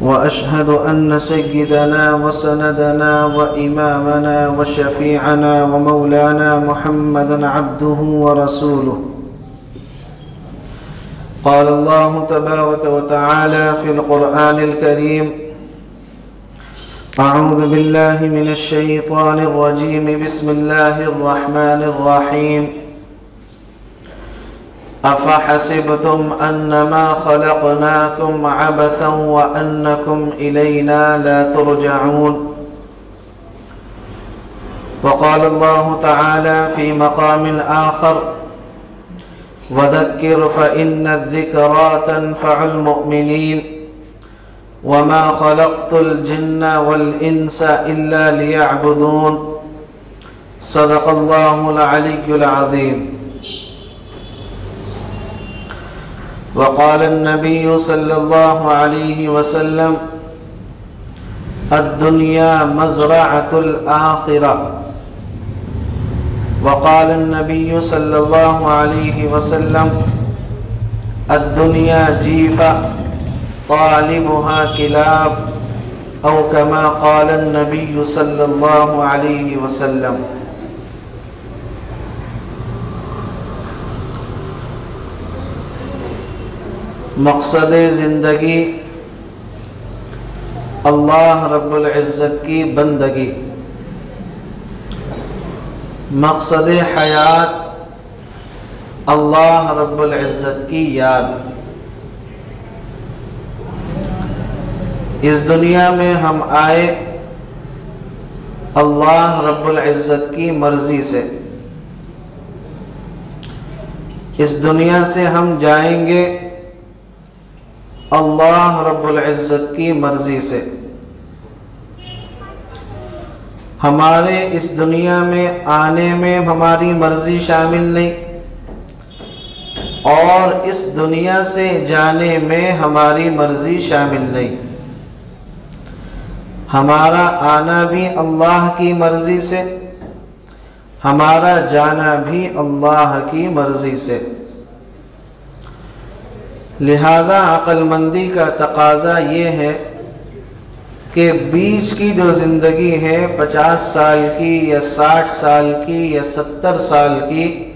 وأشهد أن سيدنا وسندنا وإمامنا وشفيعنا ومولانا محمدًا عبده ورسوله. قال الله تبارك وتعالى في القرآن الكريم: أعوذ بالله من الشيطان الرجيم. بسم الله الرحمن الرحيم. أفحسبتم أنما خلقناكم عبثا وأنكم إلينا لا ترجعون. وقال الله تعالى في مقام آخر: وذكر فإن الذكرى تنفع المؤمنين وما خلقت الجن والإنس إلا ليعبدون. صدق الله العلي العظيم. وقال النبي صلى الله عليه وسلم: الدنيا مزرعة الآخرة. وقال النبي صلى الله عليه وسلم: الدنيا جيفة طالبها كلاب، أو كما قال النبي صلى الله عليه وسلم. مقصد زندگی اللہ رب العزت کی بندگی، مقصد حیات اللہ رب العزت کی یاد۔ اس دنیا میں ہم آئے اللہ رب العزت کی مرضی سے، اس دنیا سے ہم جائیں گے اللہ رب العزت کی مرضی سے۔ ہمارے اس دنیا میں آنے میں ہماری مرضی شامل نہیں، اور اس دنیا سے جانے میں ہماری مرضی شامل نہیں۔ ہمارا آنا بھی اللہ کی مرضی سے، ہمارا جانا بھی اللہ کی مرضی سے۔ لہذا عقل مندی کا تقاضا یہ ہے کہ بیچ کی جو زندگی ہے 50 سال کی یا 60 سال کی یا 70 سال کی،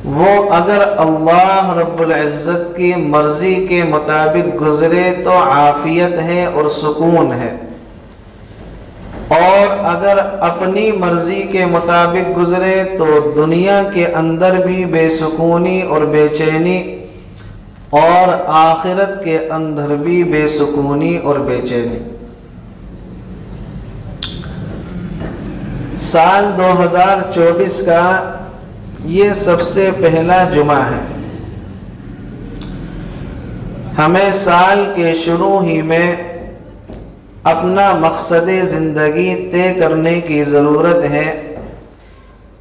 وہ اگر اللہ رب العزت کی مرضی کے مطابق گزرے تو عافیت ہے اور سکون ہے، اور اگر اپنی مرضی کے مطابق گزرے تو دنیا کے اندر بھی بے سکونی اور بے چینی، اور آخرت کے اندر بھی بے سکونی اور بے چینی۔ سال 2024 کا یہ سب سے پہلا جمعہ ہے۔ ہمیں سال کے شروع ہی میں اپنا مقصد زندگی طے کرنے کی ضرورت ہے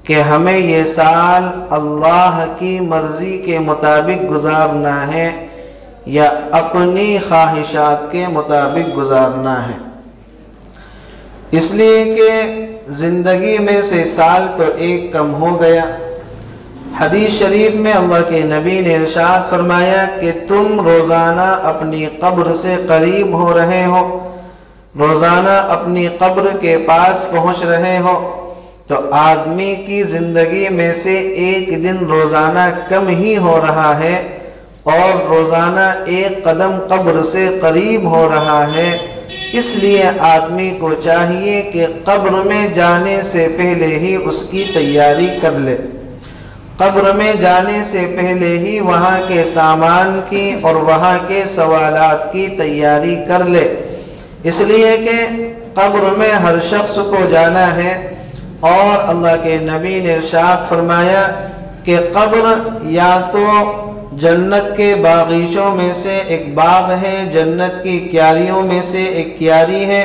کہ ہمیں یہ سال اللہ کی مرضی کے مطابق گزارنا ہے یا اپنی خواہشات کے مطابق گزارنا ہے۔ اس لیے کہ زندگی میں سے سال تو ایک کم ہو گیا۔ حدیث شریف میں اللہ کے نبی نے ارشاد فرمایا کہ تم روزانہ اپنی قبر سے قریب ہو رہے ہو، روزانہ اپنی قبر کے پاس پہنچ رہے ہو، تو آدمی کی زندگی میں سے ایک دن روزانہ کم ہی ہو رہا ہے، اور روزانہ ایک قدم قبر سے قریب ہو رہا ہے۔ اس لیے آدمی کو چاہیے کہ قبر میں جانے سے پہلے ہی اس کی تیاری کر لے، قبر میں جانے سے پہلے ہی وہاں کے سامان کی اور وہاں کے سوالات کی تیاری کر لے، اس لیے کہ قبر میں ہر شخص کو جانا ہے، اور اللہ کے نبی نے ارشاد فرمایا کہ قبر یا تو جنت کے باغیچوں میں سے ایک باغ ہے، جنت کی کیاریوں میں سے ایک کیاری ہے،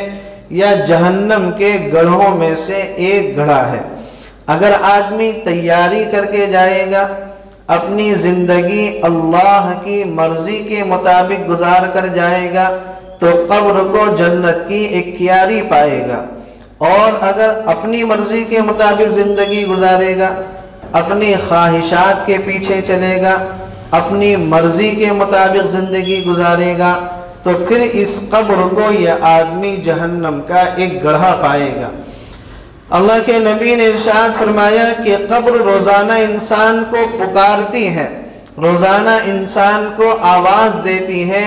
یا جہنم کے گڑھوں میں سے ایک گڑھا ہے۔ اگر آدمی تیاری کر کے جائے گا، اپنی زندگی اللہ کی مرضی کے مطابق گزار کر جائے گا، تو قبر کو جنت کی ایک کیاری پائے گا، اور اگر اپنی مرضی کے مطابق زندگی گزارے گا، اپنی خواہشات کے پیچھے چلے گا، اپنی مرضی کے مطابق زندگی گزارے گا، تو پھر اس قبر کو یہ آدمی جہنم کا ایک گڑھا پائے گا۔ اللہ کے نبی نے ارشاد فرمایا کہ قبر روزانہ انسان کو پکارتی ہے، روزانہ انسان کو آواز دیتی ہے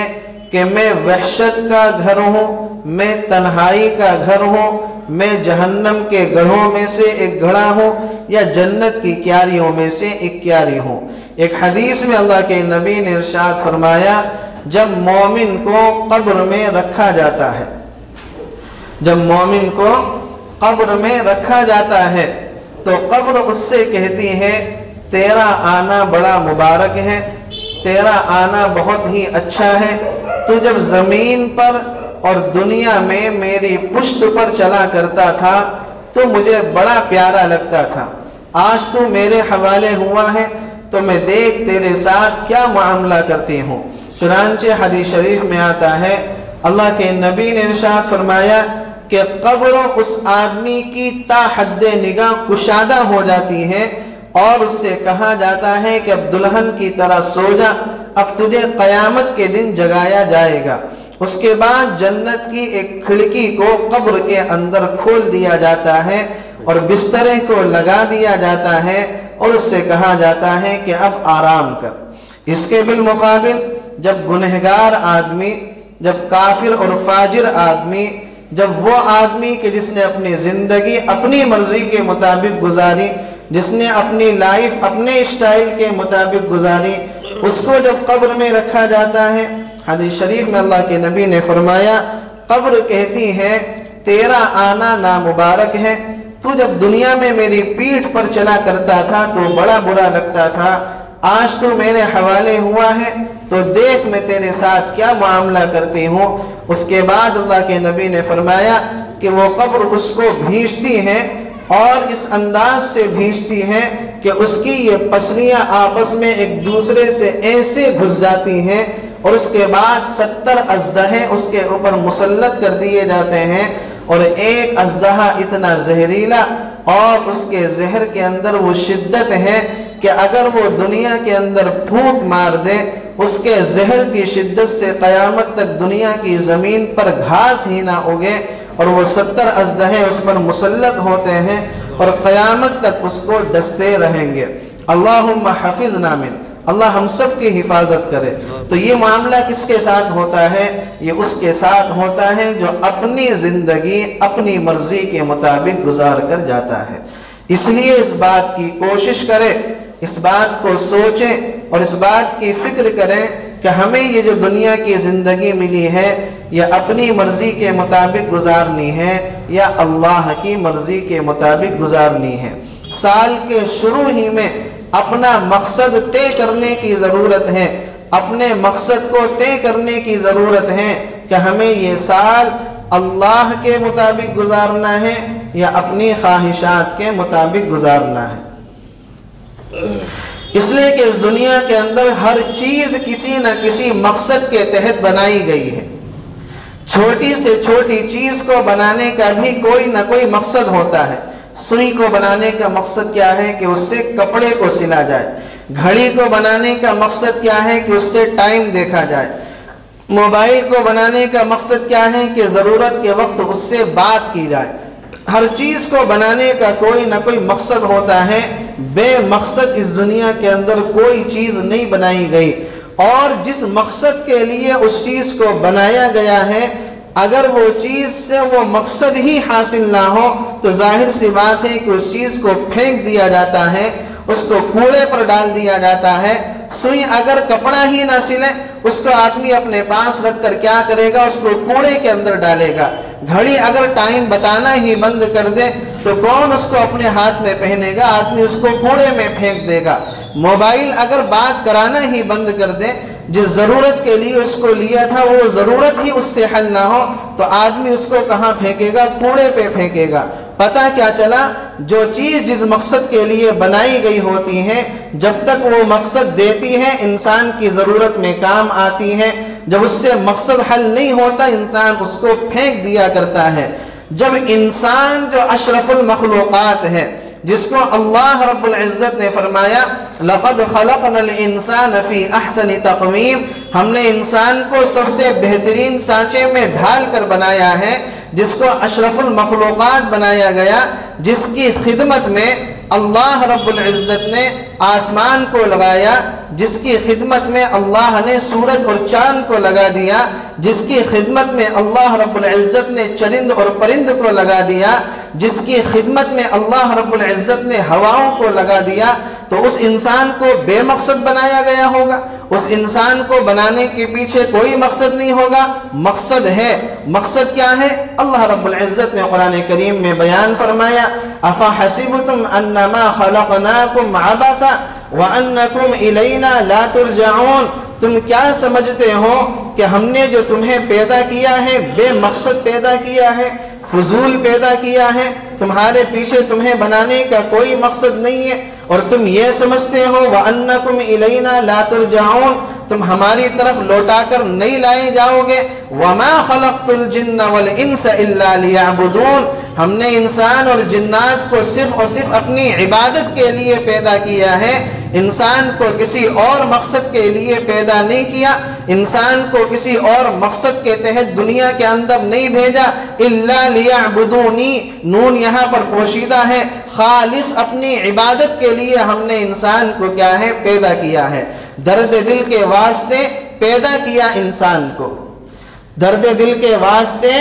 کہ میں وحشت کا گھر ہوں، میں تنہائی کا گھر ہوں، میں جہنم کے گڑھوں میں سے ایک گڑھا ہوں یا جنت کی کیاریوں میں سے ایک کیاری ہوں۔ ایک حدیث میں اللہ کے نبی نے ارشاد فرمایا جب مومن کو قبر میں رکھا جاتا ہے، جب مومن کو قبر میں رکھا جاتا ہے تو قبر اس سے کہتی ہے تیرا آنا بڑا مبارک ہے، تیرا آنا بہت ہی اچھا ہے، تو جب زمین پر اور دنیا میں میری پشت پر چلا کرتا تھا تو مجھے بڑا پیارا لگتا تھا، آج تو میرے حوالے ہوا ہے تو میں دیکھ تیرے ساتھ کیا معاملہ کرتی ہوں۔ چنانچہ حدیث شریف میں آتا ہے اللہ کے نبی نے ارشاد فرمایا کہ قبر اس آدمی کی تا حد نگاہ کشادہ ہو جاتی ہے اور اس سے کہا جاتا ہے کہ اب دلہن کی طرح سو جا، اب تجھے قیامت کے دن جگایا جائے گا۔ اس کے بعد جنت کی ایک کھڑکی کو قبر کے اندر کھول دیا جاتا ہے اور بسترے کو لگا دیا جاتا ہے اور اس سے کہا جاتا ہے کہ اب آرام کر۔ اس کے بالمقابل جب گنہگار آدمی، جب کافر اور فاجر آدمی، جب وہ آدمی کہ جس نے اپنی زندگی اپنی مرضی کے مطابق گزاری، جس نے اپنی لائف اپنے اسٹائل کے مطابق گزاری، اس کو جب قبر میں رکھا جاتا ہے، حدیث شریف میں اللہ کے نبی نے فرمایا قبر کہتی ہے تیرا آنا نامبارک ہے، تو جب دنیا میں میری پیٹھ پر چلا کرتا تھا تو بڑا برا لگتا تھا، آج تو میرے حوالے ہوا ہے تو دیکھ میں تیرے ساتھ کیا معاملہ کرتی ہوں۔ اس کے بعد اللہ کے نبی نے فرمایا کہ وہ قبر اس کو بھیجتی ہے اور اس انداز سے بھیجتی ہے کہ اس کی یہ پسلیاں آپس میں ایک دوسرے سے ایسے گھس جاتی ہیں اور اس کے بعد 70 اژدہے اس کے اوپر مسلط کر دیے جاتے ہیں، اور ایک اژدہا اتنا زہریلا اور اس کے زہر کے اندر وہ شدت ہے کہ اگر وہ دنیا کے اندر پھونک مار دے اس کے زہر کی شدت سے قیامت تک دنیا کی زمین پر گھاس ہی نہ اگے، اور وہ 70 اژدہے اس پر مسلط ہوتے ہیں اور قیامت تک اس کو ڈستے رہیں گے۔ اللہم حفظنا من، اللہ ہم سب کی حفاظت کرے۔ تو یہ معاملہ کس کے ساتھ ہوتا ہے؟ یہ اس کے ساتھ ہوتا ہے جو اپنی زندگی اپنی مرضی کے مطابق گزار کر جاتا ہے۔ اس لیے اس بات کی کوشش کرے، اس بات کو سوچیں اور اس بات کی فکر کریں کہ ہمیں یہ جو دنیا کی زندگی ملی ہے یہ اپنی مرضی کے مطابق گزارنی ہے یا اللہ کی مرضی کے مطابق گزارنی ہے۔ سال کے شروع ہی میں اپنا مقصد طے کرنے کی ضرورت ہے، اپنے مقصد کو طے کرنے کی ضرورت ہے کہ ہمیں یہ سال اللہ کے مطابق گزارنا ہے یا اپنی خواہشات کے مطابق گزارنا ہے۔ اس لیے کہ اس دنیا کے اندر ہر چیز کسی نہ کسی مقصد کے تحت بنائی گئی ہے۔ چھوٹی سے چھوٹی چیز کو بنانے کا بھی کوئی نہ کوئی مقصد ہوتا ہے۔ سوئی کو بنانے کا مقصد کیا ہے کہ اس سے کپڑے کو سلا جائے، گھڑی کو بنانے کا مقصد کیا ہے کہ اس سے ٹائم دیکھا جائے، موبائل کو بنانے کا مقصد کیا ہے کہ ضرورت کے وقت اس سے بات کی جائے۔ ہر چیز کو بنانے کا کوئی نہ کوئی مقصد ہوتا ہے، بے مقصد اس دنیا کے اندر کوئی چیز نہیں بنائی گئی، اور جس مقصد کے لیے اس چیز کو بنایا گیا ہے اگر وہ چیز سے وہ مقصد ہی حاصل نہ ہو تو ظاہر سی بات ہے کہ اس چیز کو پھینک دیا جاتا ہے، اس کو کوڑے پر ڈال دیا جاتا ہے۔ سوئی اگر کپڑا ہی نہ سلے اس کو آدمی اپنے پاس رکھ کر کیا کرے گا؟ اس کو کوڑے کے اندر ڈالے گا۔ گھڑی اگر ٹائم بتانا ہی بند کر دے تو کون اس کو اپنے ہاتھ میں پہنے گا؟ آدمی اس کو کوڑے میں پھینک دے گا۔ موبائل اگر بات کرانا ہی بند کر دے، جس ضرورت کے لیے اس کو لیا تھا وہ ضرورت ہی اس سے حل نہ ہو تو آدمی اس کو کہاں پھینکے گا؟ کوڑے پہ پھینکے گا۔ پتہ کیا چلا؟ جو چیز جس مقصد کے لیے بنائی گئی ہوتی ہے جب تک وہ مقصد دیتی ہے انسان کی ضرورت میں کام آتی ہے، جب اس سے مقصد حل نہیں ہوتا انسان اس کو پھینک دیا کرتا ہے۔ جب انسان جو اشرف المخلوقات ہے، جس کو اللہ رب العزت نے فرمایا لقد خلقنا الانسان فی احسن تقویم، ہم نے انسان کو سب سے بہترین سانچے میں ڈھال کر بنایا ہے، جس کو اشرف المخلوقات بنایا گیا، جس کی خدمت میں اللہ رب العزت نے آسمان کو لگایا، جس کی خدمت میں اللہ نے سورج اور چاند کو لگا دیا، جس کی خدمت میں اللہ رب العزت نے چرند اور پرند کو لگا دیا، جس کی خدمت میں اللہ رب العزت نے ہواؤں کو لگا دیا، تو اس انسان کو بے مقصد بنایا گیا ہوگا؟ اس انسان کو بنانے کے پیچھے کوئی مقصد نہیں ہوگا، مقصد ہے۔ مقصد کیا ہے؟ اللہ رب العزت نے قرآن کریم میں بیان فرمایا، افحسبتم انما خلقناکم عبثا وانکم الینا لا ترجعون، تم کیا سمجھتے ہو کہ ہم نے جو تمہیں پیدا کیا ہے بے مقصد پیدا کیا ہے، فضول پیدا کیا ہے، تمہارے پیچھے تمہیں بنانے کا کوئی مقصد نہیں ہے، اور تم یہ سمجھتے ہو وَأَنَّكُمْ إِلَيْنَا لَا تُرْجَعُونَ، تم ہماری طرف لوٹا کر نہیں لائے جاؤ گے۔ وَمَا خَلَقْتُ الْجِنَّ وَالْإِنسَ إِلَّا لِيَعْبُدُونَ، ہم نے انسان اور جنات کو صرف اور صرف اپنی عبادت کے لیے پیدا کیا ہے، انسان کو کسی اور مقصد کے لیے پیدا نہیں کیا، انسان کو کسی اور مقصد کے تحت دنیا کے اندر نہیں بھیجا۔ إِلَّا لِيَعْبُدُونِي، نون یہاں پر پوشیدہ ہے، خالص اپنی عبادت کے لیے ہم نے انسان کو کیا ہے؟ پیدا کیا ہے۔ درد دل کے واسطے پیدا کیا انسان کو، درد دل کے واسطے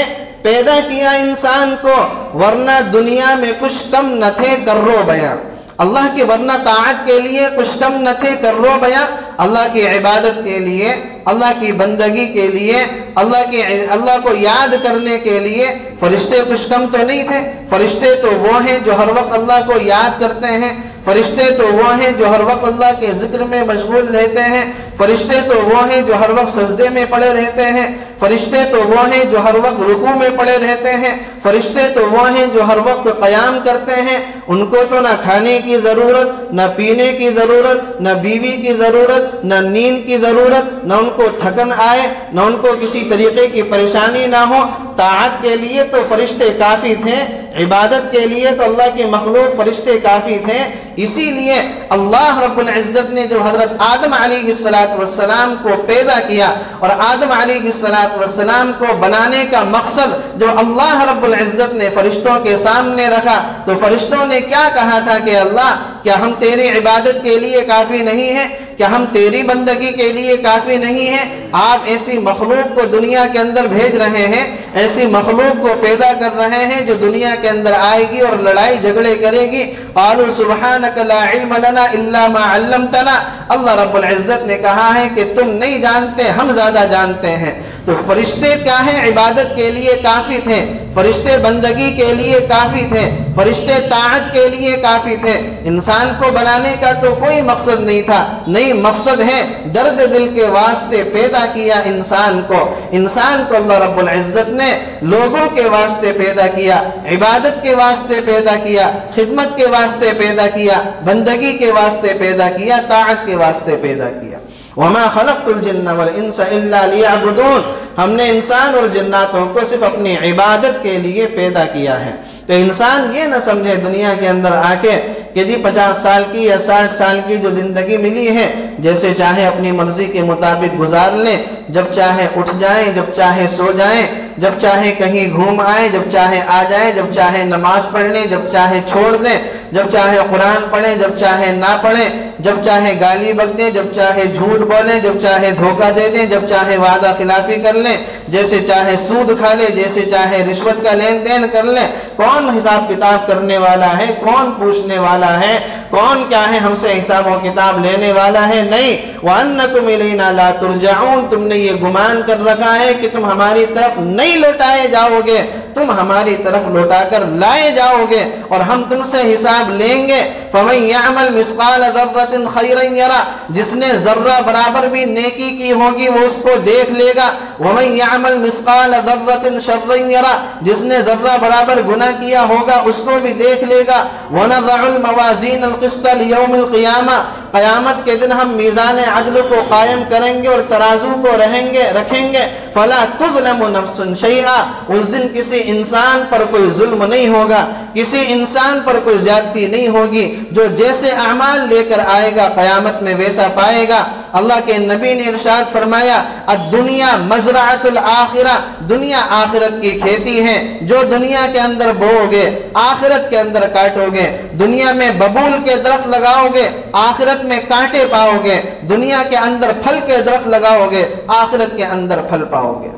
پیدا کیا انسان کو، ورنہ دنیا میں کچھ کم نہ تھے کرو بیاں، اللہ کی ورنہ طاعت کے لیے کچھ کم نہ تھے کرو بیاں، اللہ کی عبادت کے لیے، اللہ کی بندگی کے لیے، اللہ کو یاد کرنے کے لیے فرشتے کچھ کم تو نہیں تھے۔ فرشتے تو وہ ہیں جو ہر وقت اللہ کو یاد کرتے ہیں، فرشتے تو وہ ہیں جو ہر وقت اللہ کے ذکر میں مشغول رہتے ہیں، فرشتے تو وہ ہیں جو ہر وقت سجدے میں پڑے رہتے ہیں، فرشتے تو وہ ہیں جو ہر وقت رکوع میں پڑے رہتے ہیں، فرشتے تو وہ ہیں جو ہر وقت قیام کرتے ہیں۔ ان کو تو نہ کھانے کی ضرورت، نہ پینے کی ضرورت، نہ بیوی کی ضرورت، نہ نیند کی ضرورت، نہ ان کو تھکن آئے، نہ ان کو کسی طریقے کی پریشانی نہ ہو۔ طاعت کے لیے تو فرشتے کافی تھے، عبادت کے لیے تو اللہ کی مخلوق فرشتے کافی تھے۔ اسی لیے اللہ رب العزت نے جب حضرت آدم علیہ السلام کو پیدا کیا اور آدم علیہ السلام کو بنانے کا مقصد جب اللہ رب العزت نے فرشتوں کے سامنے رکھا تو فرشتوں نے کیا کہا تھا کہ اللہ، کیا ہم تیری عبادت کے لیے کافی نہیں ہیں؟ کیا ہم تیری بندگی کے لیے کافی نہیں ہیں؟ آپ ایسی مخلوق کو دنیا کے اندر بھیج رہے ہیں، ایسی مخلوق کو پیدا کر رہے ہیں جو دنیا کے اندر آئے گی اور لڑائی جھگڑے کرے گی۔ قالوا سبحانک لا علم لنا الا ما علمتنا، اللہ رب العزت نے کہا ہے کہ تم نہیں جانتے، ہم زیادہ جانتے ہیں۔ تو فرشتے کیا ہیں؟ عبادت کے لیے کافی تھے، فرشتے بندگی کے لیے کافی تھے، فرشتے طاعت کے لیے کافی تھے۔ انسان کو بنانے کا تو کوئی مقصد نہیں تھا، نہیں مقصد ہے درد دل کے واسطے پیدا کیا انسان کو۔ انسان کو اللہ رب العزت نے لوگوں کے واسطے پیدا کیا، عبادت کے واسطے پیدا کیا، خدمت کے واسطے پیدا کیا، بندگی کے واسطے پیدا کیا، طاعت کے واسطے پیدا کیا۔ وَمَا خَلَقْتُ الْجِنَّ وَالْإِنسَ إِلَّا لِيَعْبُدُونَ، ہم نے انسان اور جناتوں کو صرف اپنی عبادت کے لیے پیدا کیا ہے۔ تو انسان یہ نہ سمجھے دنیا کے اندر آ کے کہ جی 50 سال کی یا 60 سال کی جو زندگی ملی ہے جیسے چاہے اپنی مرضی کے مطابق گزار لیں، جب چاہے اٹھ جائیں، جب چاہے سو جائیں، جب چاہے کہیں گھوم آئیں، جب چاہے آ جائیں، جب چاہے نماز پڑھ لیں، جب چاہے چھوڑ دیں، جب چاہے قرآن پڑھیں، جب چاہے نہ پڑھیں، جب چاہے گالی بک دیں، جب چاہے جھوٹ بولیں، جب چاہے دھوکہ دے دیں، جب چاہے وعدہ خلافی کر لیں، جیسے چاہے سود کھا لیں، جیسے چاہے رشوت کا لین دین کر لیں۔ کون حساب کتاب کرنے والا ہے؟ کون پوچھنے والا ہے؟ کون کیا ہے ہم سے حساب و کتاب لینے والا ہے؟ نہیں۔ وَأَنَّكُمْ إِلَيْنَا لَا تُرْجَعُونَ، تم نے یہ گمان کر رکھا ہے کہ تم ہماری طرف نہیں لوٹائے جاؤ گے، تم ہماری طرف لوٹا کر لائے جاؤ گے اور ہم تم سے حساب لیں گے۔ فَمَنْ يَعْمَلْ مِثْقَالَ ذَرَّةٍ خَيْرًا يَرَهُ، جس نے ذرہ برابر بھی نیکی کی ہوگی وہ اس کو دیکھ لے گا۔ وَمَنْ يَعْمَلْ مِثْقَالَ ذَرَّةٍ شَرًّا يَرَهُ، جس نے ذرہ برابر گناہ کیا ہوگا اس کو بھی دیکھ لے گا۔ وَنَضَعُ الْمَوَازِينَ الْقِسْطَ لِيَوْمِ الْقِيَامَةِ، قیامت کے دن ہم میزان عدل کو قائم کریں گے اور ترازو کو رکھیں گے۔ فَلَا تُظْلَمُ نَفْسٌ شَيْئًا، اس دن کسی انسان پر کوئی ظلم نہیں ہوگا، کسی انسان پر کوئی زیادتی نہیں ہوگی۔ جو جیسے اعمال لے کر آئے گا قیامت میں ویسا پائے گا۔ اللہ کے نبی نے ارشاد فرمایا الدنیا مزرعۃ الآخرہ، دنیا آخرت کی کھیتی ہے، جو دنیا کے اندر بوؤ گے آخرت کے اندر کاٹو گے۔ دنیا میں ببول کے درخت لگاؤ گے آخرت میں کانٹے پاؤ گے، دنیا کے اندر پھل کے درخت لگاؤ گے آخرت کے اندر پھل پاؤ گے۔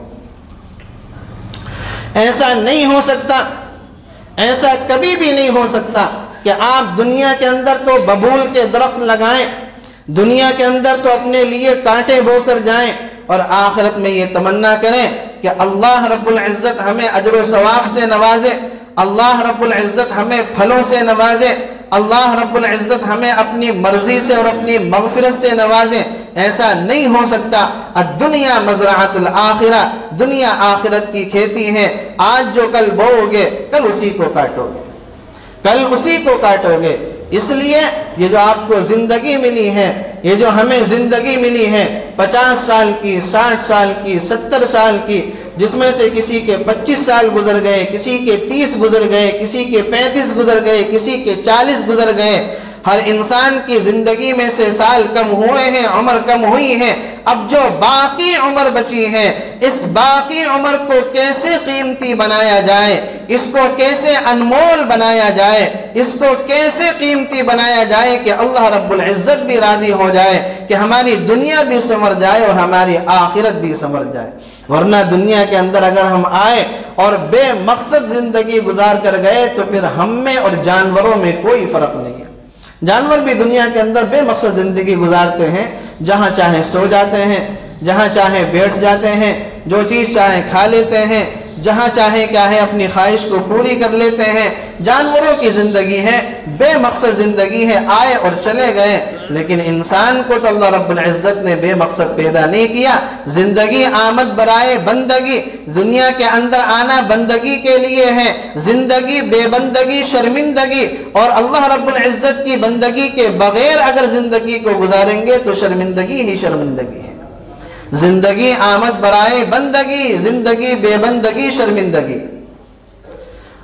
ایسا نہیں ہو سکتا، ایسا کبھی بھی نہیں ہو سکتا کہ آپ دنیا کے اندر تو ببول کے درخت لگائیں، دنیا کے اندر تو اپنے لیے کانٹے بو کر جائیں، اور آخرت میں یہ تمنا کریں کہ اللہ رب العزت ہمیں اجر و ثواب سے نوازے، اللہ رب العزت ہمیں پھلوں سے نوازے، اللہ رب العزت ہمیں اپنی مرضی سے اور اپنی مغفرت سے نوازے۔ ایسا نہیں ہو سکتا۔ الدنیا مزرعۃ الآخرہ، دنیا آخرت کی کھیتی ہے، آج جو کل بوؤ گے کل اسی کو کاٹو گے، کل اسی کو کاٹو گے۔ اس لیے یہ جو آپ کو زندگی ملی ہے، یہ جو ہمیں زندگی ملی ہے 50 سال کی، 60 سال کی، 70 سال کی، جس میں سے کسی کے 25 سال گزر گئے، کسی کے 30 گزر گئے، کسی کے 35 گزر گئے، کسی کے 40 گزر گئے۔ ہر انسان کی زندگی میں سے سال کم ہوئے ہیں، عمر کم ہوئی ہے۔ اب جو باقی عمر بچی ہے، اس باقی عمر کو کیسے قیمتی بنایا جائے، اس کو کیسے انمول بنایا جائے، اس کو کیسے قیمتی بنایا جائے کہ اللہ رب العزت بھی راضی ہو جائے، کہ ہماری دنیا بھی سنور جائے اور ہماری آخرت بھی سنور جائے۔ ورنہ دنیا کے اندر اگر ہم آئے اور بے مقصد زندگی گزار کر گئے تو پھر ہم میں اور جانوروں میں کوئی فرق نہیں ہے۔ جانور بھی دنیا کے اندر بے مقصد زندگی گزارتے ہیں، جہاں چاہیں سو جاتے ہیں، جہاں چاہیں بیٹھ جاتے ہیں، جو چیز چاہیں کھا لیتے ہیں، جہاں چاہیں کیا ہے اپنی خواہش کو پوری کر لیتے ہیں۔ جانوروں کی زندگی ہے، بے مقصد زندگی ہے، آئے اور چلے گئے۔ لیکن انسان کو تو اللہ رب العزت نے بے مقصد پیدا نہیں کیا۔ زندگی آمد برائے بندگی، دنیا کے اندر آنا بندگی کے لیے ہے۔ زندگی بے بندگی شرمندگی، اور اللہ رب العزت کی بندگی کے بغیر اگر زندگی کو گزاریں گے تو شرمندگی ہی شرمندگی ہے۔ زندگی آمد برائے بندگی، زندگی بے بندگی شرمندگی۔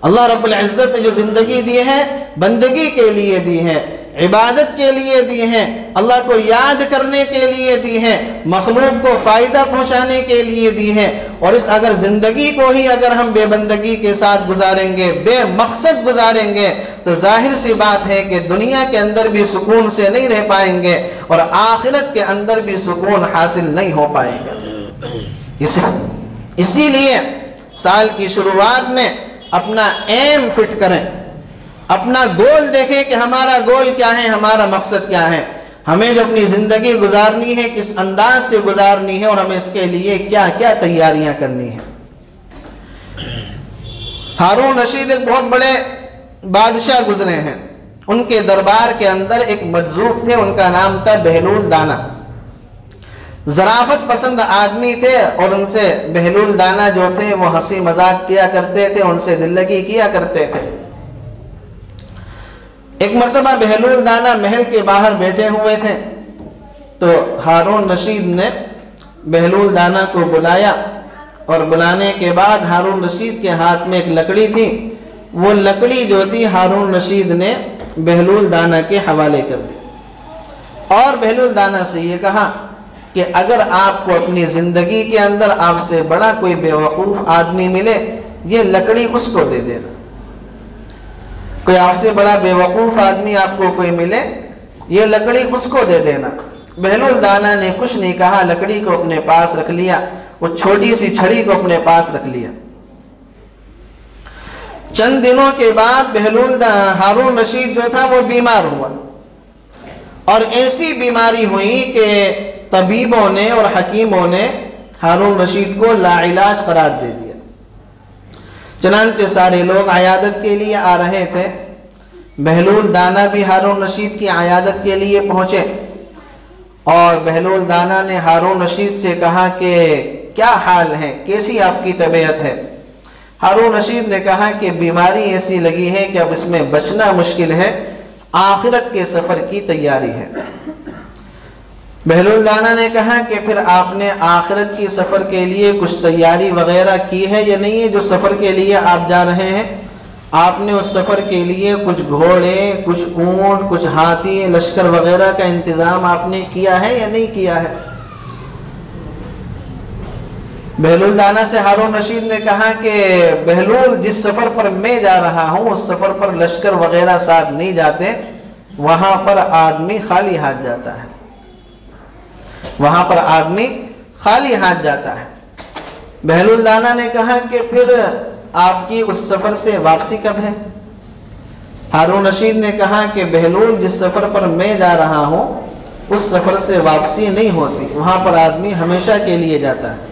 اللہ رب العزت نے جو زندگی دی ہے بندگی کے لیے دی ہے، عبادت کے لیے دی ہے، اللہ کو یاد کرنے کے لیے دی ہے، مخلوق کو فائدہ پہنچانے کے لیے دی ہے۔ اور اس اگر زندگی کو ہی اگر ہم بے بندگی کے ساتھ گزاریں گے، بے مقصد گزاریں گے، تو ظاہر سی بات ہے کہ دنیا کے اندر بھی سکون سے نہیں رہ پائیں گے اور آخرت کے اندر بھی سکون حاصل نہیں ہو پائے گا۔ اسی لیے سال کی شروعات میں اپنا ایم فٹ کریں، اپنا گول دیکھیں کہ ہمارا گول کیا ہے، ہمارا مقصد کیا ہے، ہمیں جو اپنی زندگی گزارنی ہے کس انداز سے گزارنی ہے، اور ہمیں اس کے لیے کیا کیا تیاریاں کرنی ہیں۔ ہارون رشید ایک بہت بڑے بادشاہ گزرے ہیں، ان کے دربار کے اندر ایک مجذوب تھے، ان کا نام تھا بہلول دانا۔ ظرافت پسند آدمی تھے، اور ان سے بہلول دانا جو تھے وہ ہنسی مذاق کیا کرتے تھے، ان سے دل لگی کیا کرتے تھے۔ ایک مرتبہ بہلول دانا محل کے باہر بیٹھے ہوئے تھے، تو ہارون رشید نے بہلول دانا کو بلایا، اور بلانے کے بعد ہارون رشید کے ہاتھ میں ایک لکڑی تھی، وہ لکڑی جو تھی ہارون رشید نے بہلول دانا کے حوالے کر دی، اور بہلول دانا سے یہ کہا کہ اگر آپ کو اپنی زندگی کے اندر آپ سے بڑا کوئی بیوقوف آدمی ملے، یہ لکڑی اس کو دے دینا۔ کوئی آپ سے بڑا بیوقوف آدمی آپ کو کوئی ملے، یہ لکڑی اس کو دے دینا۔ بہلول دانا نے کچھ نہیں کہا، لکڑی کو اپنے پاس رکھ لیا، وہ چھوٹی سی چھڑی کو اپنے پاس رکھ لیا۔ چند دنوں کے بعد ہارون رشید جو تھا وہ بیمار ہوا، اور ایسی بیماری ہوئی کہ طبیبوں نے اور حکیموں نے ہارون رشید کو لا علاج قرار دے دیا۔ چنانچہ سارے لوگ عیادت کے لیے آ رہے تھے، بہلول دانا بھی ہارون رشید کی عیادت کے لیے پہنچے، اور بہلول دانا نے ہارون رشید سے کہا کہ کیا حال ہے، کیسی آپ کی طبیعت ہے؟ ہارون رشید نے کہا کہ بیماری ایسی لگی ہے کہ اب اس میں بچنا مشکل ہے، آخرت کے سفر کی تیاری ہے۔ بہلول دانا نے کہا کہ پھر آپ نے آخرت کی سفر کے لیے کچھ تیاری وغیرہ کی ہے یا نہیں ہے جو سفر کے لیے آپ جا رہے ہیں؟ آپ نے اس سفر کے لیے کچھ گھوڑے، کچھ اونٹ، کچھ ہاتھی، لشکر وغیرہ کا انتظام آپ نے کیا ہے یا نہیں کیا ہے؟ بہلول دانا سے ہارون رشید نے کہا کہ بہلول، جس سفر پر میں جا رہا ہوں اس سفر پر لشکر وغیرہ ساتھ نہیں جاتے، وہاں پر آدمی خالی ہاتھ جاتا ہے، وہاں پر آدمی خالی ہاتھ جاتا ہے۔ بہلول دانا نے کہا کہ پھر آپ کی اس سفر سے واپسی کب ہے؟ ہارون رشید نے کہا کہ بہلول، جس سفر پر میں جا رہا ہوں اس سفر سے واپسی نہیں ہوتی، وہاں پر آدمی ہمیشہ کے لیے جاتا ہے۔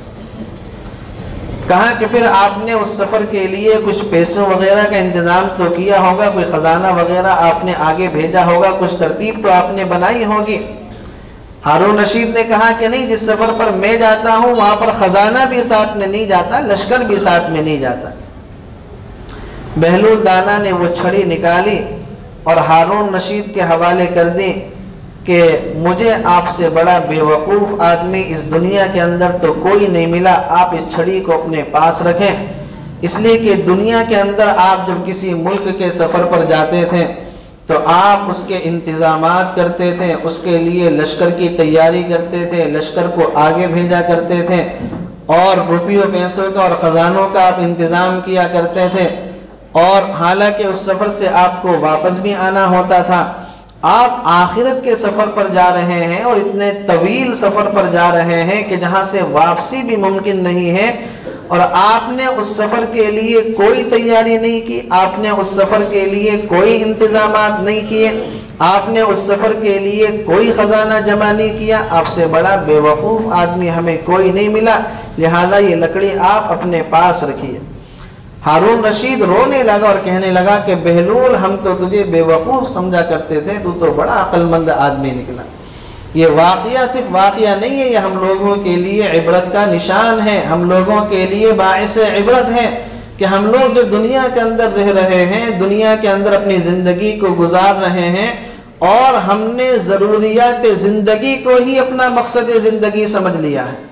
کہا کہ پھر آپ نے اس سفر کے لیے کچھ پیسوں وغیرہ کا انتظام تو کیا ہوگا، کوئی خزانہ وغیرہ آپ نے آگے بھیجا ہوگا، کچھ ترتیب تو آپ نے بنائی ہوگی۔ ہارون رشید نے کہا کہ نہیں، جس سفر پر میں جاتا ہوں وہاں پر خزانہ بھی ساتھ میں نہیں جاتا، لشکر بھی ساتھ میں نہیں جاتا۔ بہلول دانا نے وہ چھڑی نکالی اور ہارون رشید کے حوالے کر دی کہ مجھے آپ سے بڑا بے وقوف آدمی اس دنیا کے اندر تو کوئی نہیں ملا، آپ اس چھڑی کو اپنے پاس رکھیں، اس لیے کہ دنیا کے اندر آپ جب کسی ملک کے سفر پر جاتے تھے تو آپ اس کے انتظامات کرتے تھے، اس کے لیے لشکر کی تیاری کرتے تھے، لشکر کو آگے بھیجا کرتے تھے، اور روپیوں پیسوں کا اور خزانوں کا آپ انتظام کیا کرتے تھے، اور حالانکہ اس سفر سے آپ کو واپس بھی آنا ہوتا تھا۔ آپ آخرت کے سفر پر جا رہے ہیں اور اتنے طویل سفر پر جا رہے ہیں کہ جہاں سے واپسی بھی ممکن نہیں ہے، اور آپ نے اس سفر کے لیے کوئی تیاری نہیں کی، آپ نے اس سفر کے لیے کوئی انتظامات نہیں کیے، آپ نے اس سفر کے لیے کوئی خزانہ جمع نہیں کیا، آپ سے بڑا بے وقوف آدمی ہمیں کوئی نہیں ملا، لہذا یہ لکڑی آپ اپنے پاس رکھیے۔ ہارون رشید رونے لگا اور کہنے لگا کہ بہلول، ہم تو تجھے بے وقوف سمجھا کرتے تھے، تو بڑا عقل مند آدمی نکلا۔ یہ واقعہ صرف واقعہ نہیں ہے، یہ ہم لوگوں کے لیے عبرت کا نشان ہے، ہم لوگوں کے لیے باعث عبرت ہے کہ ہم لوگ جو دنیا کے اندر رہ رہے ہیں، دنیا کے اندر اپنی زندگی کو گزار رہے ہیں، اور ہم نے ضروریات زندگی کو ہی اپنا مقصد زندگی سمجھ لیا ہے۔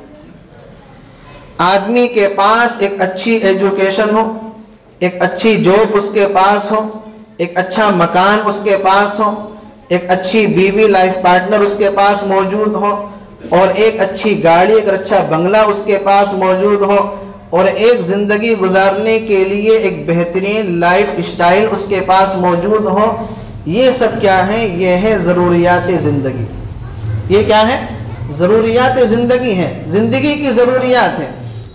آدمی کے پاس ایک اچھی ایجوکیشن ہو، ایک اچھی جاب اس کے پاس ہو، ایک اچھا مکان اس کے پاس ہو، ایک اچھی بیوی لائف پارٹنر اس کے پاس موجود ہو، اور ایک اچھی گاڑی، ایک اچھا بنگلہ اس کے پاس موجود ہو، اور ایک زندگی گزارنے کے لیے ایک بہترین لائف اسٹائل اس کے پاس موجود ہو۔ یہ سب کیا ہے؟ یہ ہے ضروریات زندگی۔ یہ کیا ہے؟ ضروریات زندگی ہے، زندگی کی ضروریات ہیں۔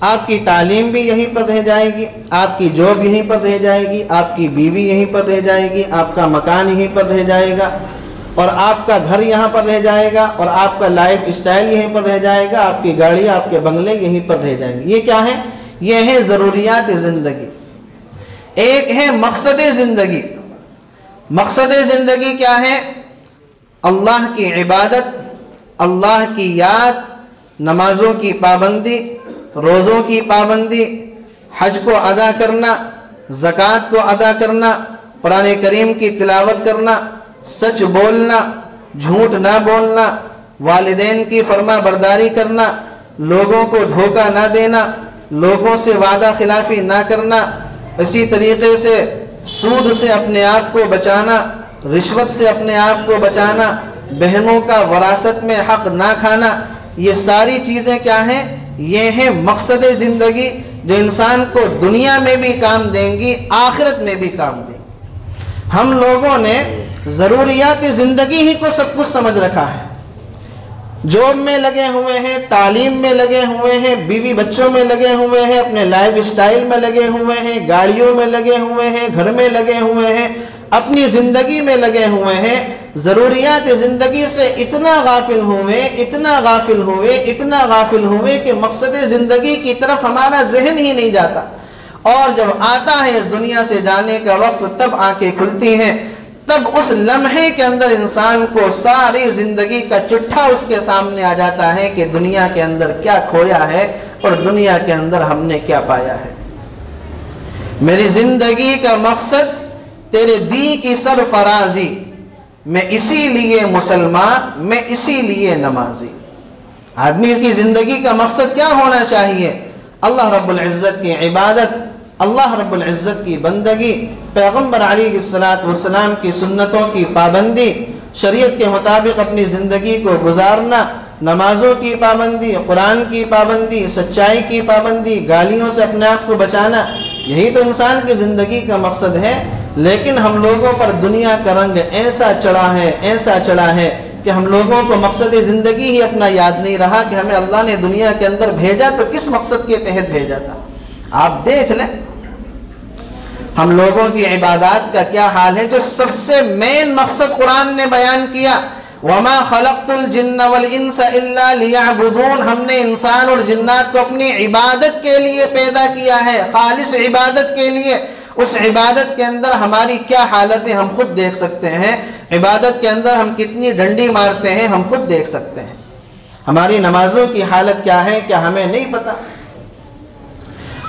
آپ کی تعلیم بھی یہیں پر رہ جائے گی، آپ کی جاب یہیں پر رہ جائے گی، آپ کی بیوی یہیں پر رہ جائے گی، آپ کا مکان یہیں پر رہ جائے گا، اور آپ کا گھر یہاں پر رہ جائے گا، اور آپ کا لائف اسٹائل یہیں پر رہ جائے گا، آپ کی گاڑی، آپ کے بنگلے یہیں پر رہ جائیں گے۔ یہ کیا ہے؟ یہ ہے ضروریات زندگی۔ ایک ہے مقصد زندگی۔ مقصد زندگی کیا ہے؟ اللہ کی عبادت، اللہ کی یاد، نمازوں کی پابندی، روزوں کی پابندی، حج کو ادا کرنا، زکوٰۃ کو ادا کرنا، قرآن کریم کی تلاوت کرنا، سچ بولنا، جھوٹ نہ بولنا، والدین کی فرما برداری کرنا، لوگوں کو دھوکہ نہ دینا، لوگوں سے وعدہ خلافی نہ کرنا، اسی طریقے سے سود سے اپنے آپ کو بچانا، رشوت سے اپنے آپ کو بچانا، بہنوں کا وراثت میں حق نہ کھانا۔ یہ ساری چیزیں کیا ہیں؟ یہ ہے مقصد زندگی، جو انسان کو دنیا میں بھی کام دیں گی، آخرت میں بھی کام دیں گی۔ ہم لوگوں نے ضروریات زندگی ہی کو سب کچھ سمجھ رکھا ہے، جاب میں لگے ہوئے ہیں، تعلیم میں لگے ہوئے ہیں، بیوی بچوں میں لگے ہوئے ہیں، اپنے لائف اسٹائل میں لگے ہوئے ہیں، گاڑیوں میں لگے ہوئے ہیں، گھر میں لگے ہوئے ہیں، اپنی زندگی میں لگے ہوئے ہیں۔ ضروریات زندگی سے اتنا غافل ہوئے، اتنا غافل ہوئے، اتنا غافل ہوئے کہ مقصد زندگی کی طرف ہمارا ذہن ہی نہیں جاتا، اور جب آتا ہے اس دنیا سے جانے کا وقت، تب آنکھیں کھلتی ہیں، تب اس لمحے کے اندر انسان کو ساری زندگی کا چٹھا اس کے سامنے آ جاتا ہے کہ دنیا کے اندر کیا کھویا ہے اور دنیا کے اندر ہم نے کیا پایا ہے۔ میری زندگی کا مقصد تیرے دین کی سرفرازی، میں اسی لیے مسلمان، میں اسی لیے نمازی۔ آدمی کی زندگی کا مقصد کیا ہونا چاہیے؟ اللہ رب العزت کی عبادت، اللہ رب العزت کی بندگی، پیغمبر علیہ الصلاۃ والسلام کی سنتوں کی پابندی، شریعت کے مطابق اپنی زندگی کو گزارنا، نمازوں کی پابندی، قرآن کی پابندی، سچائی کی پابندی، گالیوں سے اپنے آپ کو بچانا، یہی تو انسان کی زندگی کا مقصد ہے۔ لیکن ہم لوگوں پر دنیا کا رنگ ایسا چڑھا ہے کہ ہم لوگوں کو مقصد زندگی ہی اپنا یاد نہیں رہا کہ ہمیں اللہ نے دنیا کے اندر بھیجا تو کس مقصد کے تحت بھیجا تھا۔ آپ دیکھ لیں ہم لوگوں کی عبادات کا کیا حال ہے، جو سب سے مین مقصد قرآن نے بیان کیا، وَمَا خَلَقْتُ الْجِنَّ وَالْإِنسَ إِلَّا لِيَعْبُدُونَ، ہم نے انسان اور جنات کو اپنی عبادت کے لیے پیدا کیا ہے، خالص عبادت کے لیے۔ اس عبادت کے اندر ہماری کیا حالت ہے ہم خود دیکھ سکتے ہیں، عبادت کے اندر ہم کتنی ڈنڈی مارتے ہیں ہم خود دیکھ سکتے ہیں، ہماری نمازوں کی حالت کیا ہے کیا ہمیں نہیں پتہ؟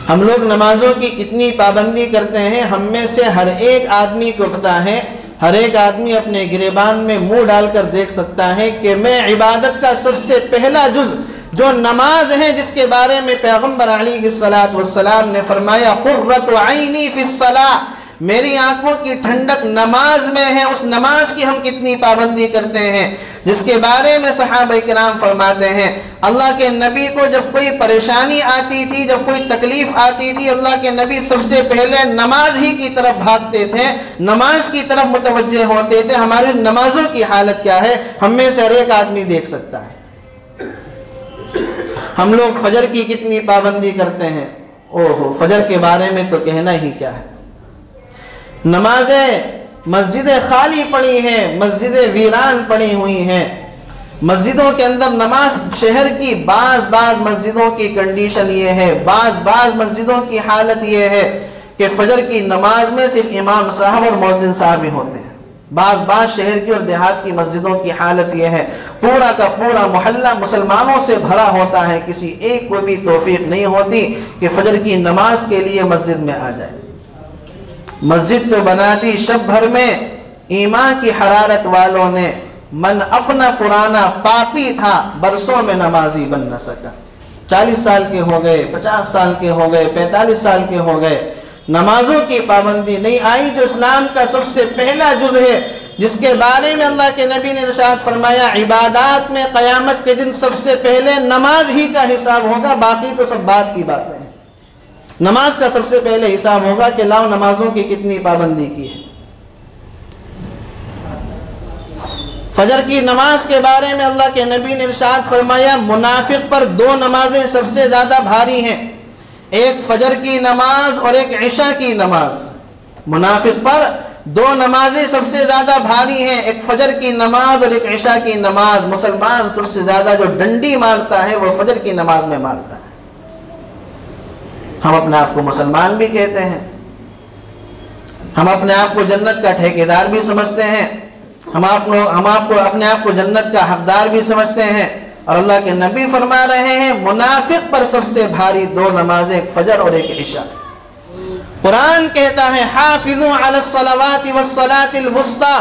ہم لوگ نمازوں کی کتنی پابندی کرتے ہیں، ہم میں سے ہر ایک آدمی کو پتہ ہے، ہر ایک آدمی اپنے گریبان میں منہ ڈال کر دیکھ سکتا ہے کہ میں عبادت کا سب سے پہلا جز جو نماز ہے، جس کے بارے میں پیغمبر علیہ الصلاۃ والسلام نے فرمایا قرۃ عینی فی الصلاۃ، میری آنکھوں کی ٹھنڈک نماز میں ہے، اس نماز کی ہم کتنی پابندی کرتے ہیں، جس کے بارے میں صحابہ کرام فرماتے ہیں اللہ کے نبی کو جب کوئی پریشانی آتی تھی، جب کوئی تکلیف آتی تھی، اللہ کے نبی سب سے پہلے نماز ہی کی طرف بھاگتے تھے، نماز کی طرف متوجہ ہوتے تھے۔ ہماری نمازوں کی حالت کیا ہے ہم میں سے ہر ایک آدمی دیکھ سکتا ہے۔ ہم لوگ فجر کی کتنی پابندی کرتے ہیں، اوہو فجر کے بارے میں تو کہنا ہی کیا ہے۔ نمازیں مسجدیں خالی پڑی ہیں، مسجدیں ویران پڑی ہوئی ہیں، مسجدوں کے اندر نماز، شہر کی بعض مسجدوں کی کنڈیشن یہ ہے، بعض مسجدوں کی حالت یہ ہے کہ فجر کی نماز میں صرف امام صاحب اور مؤذن صاحب ہی ہوتے ہیں۔ بعض شہر کی اور دیہات کی مسجدوں کی حالت یہ ہے پورا کا پورا محلہ مسلمانوں سے بھرا ہوتا ہے، کسی ایک کو بھی توفیق نہیں ہوتی کہ فجر کی نماز کے لیے مسجد میں آ جائے۔ مسجد تو بنا دی شب بھر میں ایمان کی حرارت والوں نے، من اپنا پرانا پاپی تھا برسوں میں نمازی بن نہ سکا۔ 40 سال کے ہو گئے، 50 سال کے ہو گئے، 45 سال کے ہو گئے، نمازوں کی پابندی نہیں آئی، جو اسلام کا سب سے پہلا جز ہے، جس کے بارے میں اللہ کے نبی نے ارشاد فرمایا عبادات میں قیامت کے دن سب سے پہلے نماز ہی کا حساب ہوگا، باقی تو سب بات کی باتیں ہیں۔ نماز کا سب سے پہلے حساب ہوگا کہ لاؤ نمازوں کی کتنی پابندی کی ہے۔ فجر کی نماز کے بارے میں اللہ کے نبی نے ارشاد فرمایا منافق پر 2 نمازیں سب سے زیادہ بھاری ہیں، ایک فجر کی نماز اور ایک عشاء کی نماز۔ منافق پر 2 نمازیں سب سے زیادہ بھاری ہیں، ایک فجر کی نماز اور ایک عشاء کی نماز۔ مسلمان سب سے زیادہ جو ڈنڈی مارتا ہے وہ فجر کی نماز میں مارتا ہے۔ ہم اپنے آپ کو مسلمان بھی کہتے ہیں، ہم اپنے آپ کو جنت کا ٹھیکیدار بھی سمجھتے ہیں، ہم اپنے آپ کو جنت کا حقدار بھی سمجھتے ہیں، اور اللہ کے نبی فرما رہے ہیں منافق پر سب سے بھاری 2 نمازیں، ایک فجر اور ایک عشاء۔ قرآن کہتا ہے حافظوا علی الصلوات والصلاة الوسطی،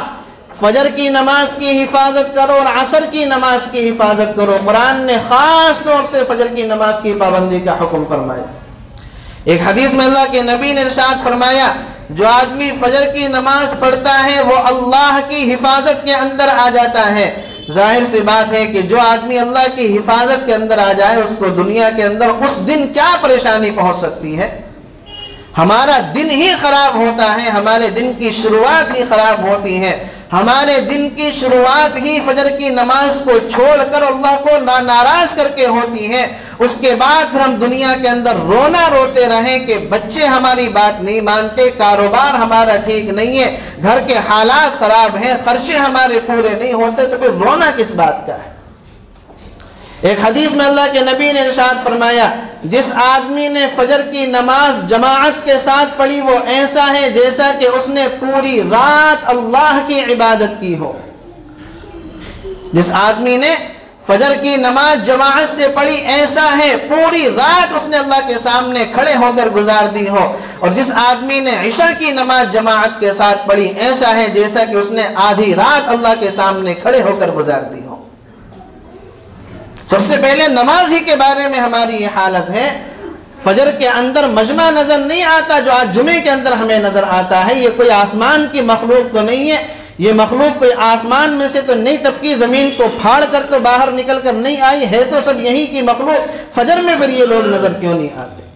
فجر کی نماز کی حفاظت کرو اور عصر کی نماز کی حفاظت کرو۔ قرآن نے خاص طور سے فجر کی نماز کی پابندی کا حکم فرمایا۔ ایک حدیث میں اللہ کے نبی نے ارشاد فرمایا جو آدمی فجر کی نماز پڑھتا ہے وہ اللہ کی حفاظت کے اندر آ جاتا ہے۔ ظاہر سی بات ہے کہ جو آدمی اللہ کی حفاظت کے اندر آ جائے اس کو دنیا کے اندر اس دن کیا پریشانی پہنچ سکتی ہے۔ ہمارا دن ہی خراب ہوتا ہے، ہمارے دن کی شروعات ہی خراب ہوتی ہے، ہمارے دن کی شروعات ہی فجر کی نماز کو چھوڑ کر اللہ کو ناراض کر کے ہوتی ہے۔ اس کے بعد پھر ہم دنیا کے اندر رونا روتے رہیں کہ بچے ہماری بات نہیں مانتے، کاروبار ہمارا ٹھیک نہیں ہے، گھر کے حالات خراب ہیں، خرچے ہمارے پورے نہیں ہوتے، تو پھر رونا کس بات کا ہے۔ ایک حدیث میں اللہ کے نبی نے ارشاد فرمایا جس آدمی نے فجر کی نماز جماعت کے ساتھ پڑھی وہ ایسا ہے جیسا کہ اس نے پوری رات اللہ کی عبادت کی ہو۔ جس آدمی نے فجر کی نماز جماعت سے پڑھی ایسا ہے پوری رات اس نے اللہ کے سامنے کھڑے ہو کر گزار دی ہو، اور جس آدمی نے عشاء کی نماز جماعت کے ساتھ پڑھی ایسا ہے جیسا کہ اس نے آدھی رات اللہ کے سامنے کھڑے ہو کر گزار دی ہو۔ سب سے پہلے نماز ہی کے بارے میں ہماری یہ حالت ہے۔ فجر کے اندر مجمع نظر نہیں آتا جو آج جمعے کے اندر ہمیں نظر آتا ہے. یہ کوئی آسمان کی مخلوق تو نہیں ہے, یہ مخلوق کوئی آسمان میں سے تو نہیں ٹپکی, زمین کو پھاڑ کر تو باہر نکل کر نہیں آئی ہے, تو سب یہی کی مخلوق. فجر میں پھر یہ لوگ نظر کیوں نہیں آتے؟